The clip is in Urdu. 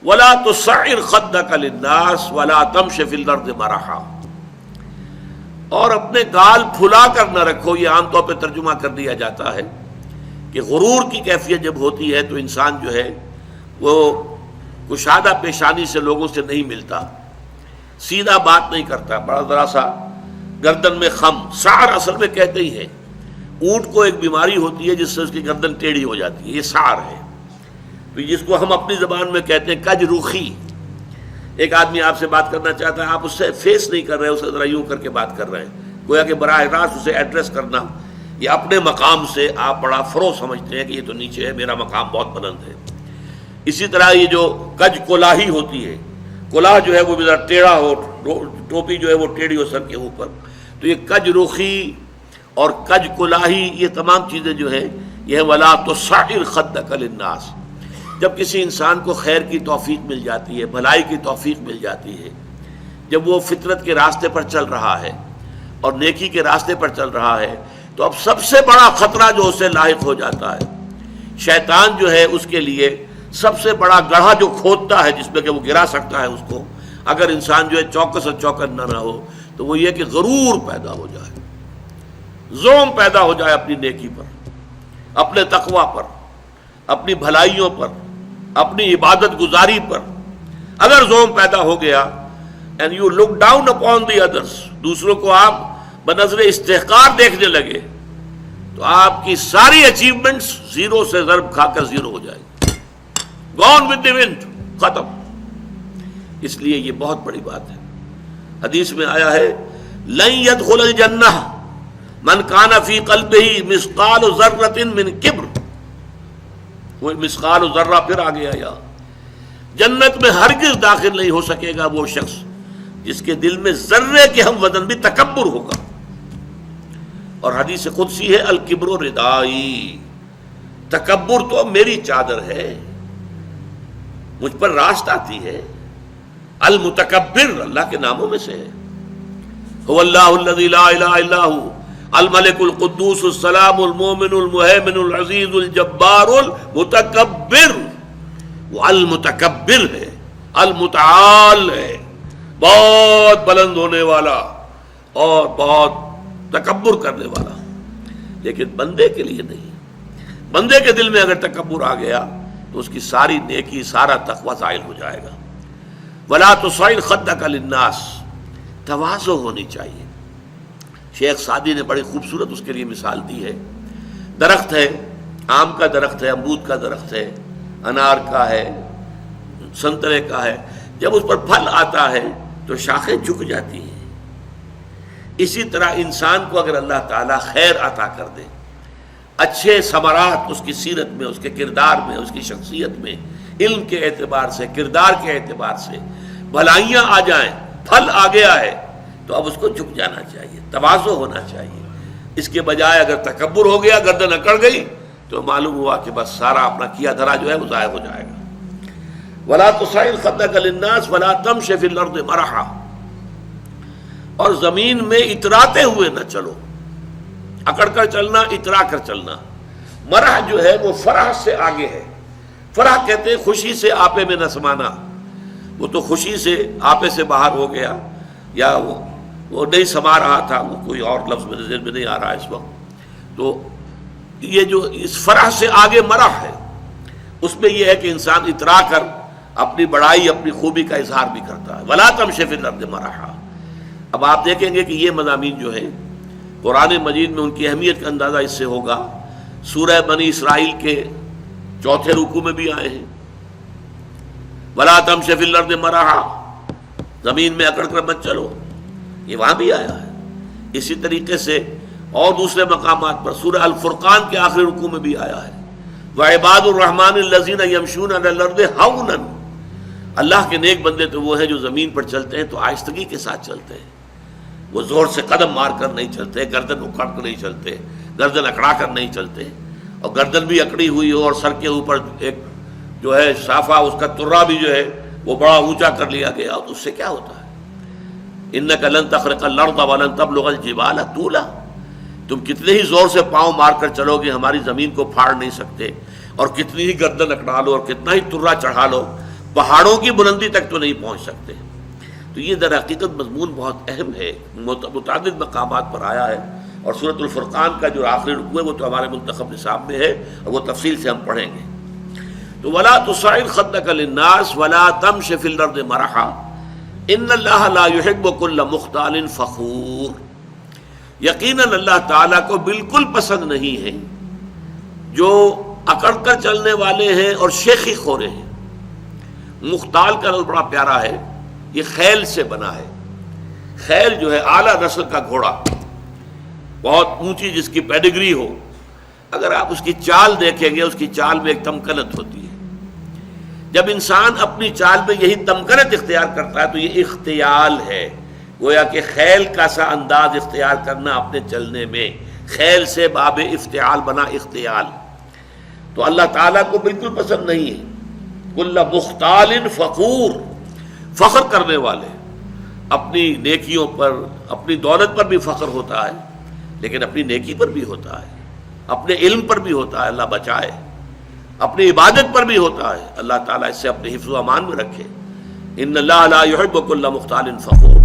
ولا تصعر خدك للناس ولا تمش في الارض مرحا، اور اپنے گال پھلا کر نہ رکھو. یہ عام طور پہ ترجمہ کر دیا جاتا ہے کہ غرور کی کیفیت جب ہوتی ہے تو انسان جو ہے وہ کشادہ پیشانی سے لوگوں سے نہیں ملتا، سیدھا بات نہیں کرتا، بڑا ذرا سا گردن میں خم. سعر اصل میں کہتے ہی ہیں، اونٹ کو ایک بیماری ہوتی ہے جس سے اس کی گردن ٹیڑھی ہو جاتی ہے، یہ سعر ہے. تو جس کو ہم اپنی زبان میں کہتے ہیں کج روخی. ایک آدمی آپ سے بات کرنا چاہتا ہے، آپ اس سے فیس نہیں کر رہے، اسے ذرا یوں کر کے بات کر رہے ہیں، گویا کہ براہ راست اسے ایڈریس کرنا، یہ اپنے مقام سے آپ بڑا فروغ سمجھتے ہیں کہ یہ تو نیچے ہے، میرا مقام بہت بلند ہے. اسی طرح یہ جو کج کلاہی ہوتی ہے، کلاہ جو ہے وہ بھی ذرا ٹیڑھا ہو، ٹوپی جو ہے وہ ٹیڑھی ہو سر کے اوپر، تو یہ کج رخی اور کج کلاہی یہ تمام چیزیں جو ہیں یہ ولا تصعر خدک للناس. جب کسی انسان کو خیر کی توفیق مل جاتی ہے، بھلائی کی توفیق مل جاتی ہے، جب وہ فطرت کے راستے پر چل رہا ہے اور نیکی کے راستے پر چل رہا ہے، تو اب سب سے بڑا خطرہ جو اسے لاحق ہو جاتا ہے، شیطان جو ہے اس کے لیے سب سے بڑا گڑھا جو کھودتا ہے جس میں کہ وہ گرا سکتا ہے اس کو، اگر انسان جو ہے چوکس اور چوکن نہ ہو، تو وہ یہ کہ غرور پیدا ہو جائے، زوم پیدا ہو جائے اپنی نیکی پر، اپنے تقوی پر، اپنی بھلائیوں پر، اپنی عبادت گزاری پر. اگر زوم پیدا ہو گیا and you look down upon the others, دوسروں کو آپ بنظر استحقار دیکھنے لگے، تو آپ کی ساری اچیومنٹس زیرو سے ضرب کھا کر زیرو ہو جائے گی، گون ود دی ونڈ، ختم. اس لیے یہ بہت بڑی بات ہے. حدیث میں آیا ہے لن يدخل الجنہ من کان فی قلبہ مثقال ذرۃ من کبر. وہ مثقال ذرہ پھر آ گیا، یا جنت میں ہرگز داخل نہیں ہو سکے گا وہ شخص جس کے دل میں ذرے کے ہم وزن بھی تکبر ہوگا. اور حدیث قدسی ہے الکبر ردائی، تکبر تو میری چادر ہے، مجھ پر راست آتی ہے. المتکبر اللہ کے ناموں میں سے ہے. هو اللہ الذی لا الہ الا هو الملک القدوس السلام المومن المہیمن العزیز الجبار المتکبر. وہ المتکبر ہے، المتعال ہے، بہت بلند ہونے والا اور بہت تکبر کرنے والا. لیکن بندے کے لیے نہیں. بندے کے دل میں اگر تکبر آ گیا تو اس کی ساری نیکی، سارا تقوی زائل ہو جائے گا. ولا تصعر خدک للناس، تواضع ہونی چاہیے. شیخ سعدی نے بڑی خوبصورت اس کے لیے مثال دی ہے. درخت ہے، آم کا درخت ہے، امرود کا درخت ہے، انار کا ہے، سنترے کا ہے. جب اس پر پھل آتا ہے تو شاخیں جھک جاتی ہیں. اسی طرح انسان کو اگر اللہ تعالیٰ خیر عطا کر دے، اچھے ثمرات اس کی سیرت میں، اس کے کردار میں، اس کی شخصیت میں، علم کے اعتبار سے، کردار کے اعتبار سے بھلائیاں آ جائیں، پھل آ گیا ہے، تو اب اس کو جھک جانا چاہیے، تواضع ہونا چاہیے. اس کے بجائے اگر تکبر ہو گیا، گردن اکڑ گئی، تو معلوم ہوا کہ بس سارا اپنا کیا دھرا جو ہے وہ ضائع ہو جائے گا. ولا تصعر خدک للناس ولا تمش فی الارض مرحا، اور زمین میں اتراتے ہوئے نہ چلو. اکڑ کر چلنا، اترا کر چلنا. مرح جو ہے وہ فرح سے آگے ہے. فرح کہتے ہیں خوشی سے آپے میں نہ سمانا. وہ تو خوشی سے آپے سے باہر ہو گیا، یا وہ نہیں سما رہا تھا، وہ کوئی اور لفظ میرے ذہن میں نہیں آ رہا اس وقت. تو یہ جو اس فرح سے آگے مرح ہے، اس میں یہ ہے کہ انسان اترا کر اپنی بڑائی، اپنی خوبی کا اظہار بھی کرتا ہے. ولا تمش فی الارض مرحا. اب آپ دیکھیں گے کہ یہ مضامین جو ہیں قرآن مجید میں ان کی اہمیت کا اندازہ اس سے ہوگا. سورہ بنی اسرائیل کے 4 رکوع میں بھی آئے ہیں، ولا تمش فی الارض مرحا، زمین میں اکڑ کر مت چلو، یہ وہاں بھی آیا ہے. اسی طریقے سے اور دوسرے مقامات پر سورہ الفرقان کے آخری رکوع میں بھی آیا ہے، وعباد الرحمن الذین یمشون علی الارض ہونا. اللہ کے نیک بندے تو وہ ہیں جو زمین پر چلتے ہیں تو آہستگی کے ساتھ چلتے ہیں. وہ زور سے قدم مار کر نہیں چلتے، گردن اکھاڑ کر نہیں چلتے، گردن اکڑا کر نہیں چلتے. اور گردن بھی اکڑی ہوئی ہو اور سر کے اوپر ایک جو ہے صافہ، اس کا ترا بھی جو ہے وہ بڑا اونچا کر لیا گیا، تو اس سے کیا ہوتا ہے؟ انک لن تخرق الارض ولن تبلغ الجبال طولا. تم کتنے ہی زور سے پاؤں مار کر چلو گے، ہماری زمین کو پھاڑ نہیں سکتے. اور کتنی ہی گردن اکڑا لو اور کتنا ہی ترا چڑھا لو، پہاڑوں کی بلندی تک تو نہیں پہنچ سکتے. تو یہ در حقیقت مضمون بہت اہم ہے، متعدد مقامات پر آیا ہے، اور سورۃ الفرقان کا جو آخری رکوع ہے وہ تو ہمارے منتخب نصاب میں ہے اور وہ تفصیل سے ہم پڑھیں گے. تو ولا تصعر خدک للناس ولا تمش فی الارض مرحا ان اللہ لا يحب كل مختال فخور. یقیناً اللہ تعالیٰ کو بالکل پسند نہیں ہے جو اکڑ کر چلنے والے ہیں اور شیخی خورے ہیں. مختال کا لفظ بڑا پیارا ہے، یہ خیل سے بنا ہے. خیل جو ہے اعلیٰ نسل کا گھوڑا، بہت اونچی جس کی پیڈگری ہو، اگر آپ اس کی چال دیکھیں گے اس کی چال میں ایک تمکنت ہوتی ہے. جب انسان اپنی چال میں یہی تمکنت اختیار کرتا ہے تو یہ اختیال ہے، گویا کہ خیل کا سا انداز اختیار کرنا اپنے چلنے میں، خیل سے باب افتعال بنا اختیال. تو اللہ تعالیٰ کو بالکل پسند نہیں ہے کل مختال فخور، فخر کرنے والے. اپنی نیکیوں پر، اپنی دولت پر بھی فخر ہوتا ہے، لیکن اپنی نیکی پر بھی ہوتا ہے، اپنے علم پر بھی ہوتا ہے، اللہ بچائے، اپنی عبادت پر بھی ہوتا ہے. اللہ تعالیٰ اس سے اپنے حفظ و امان میں رکھے. ان اللہ لا يحب كل مختال فخور.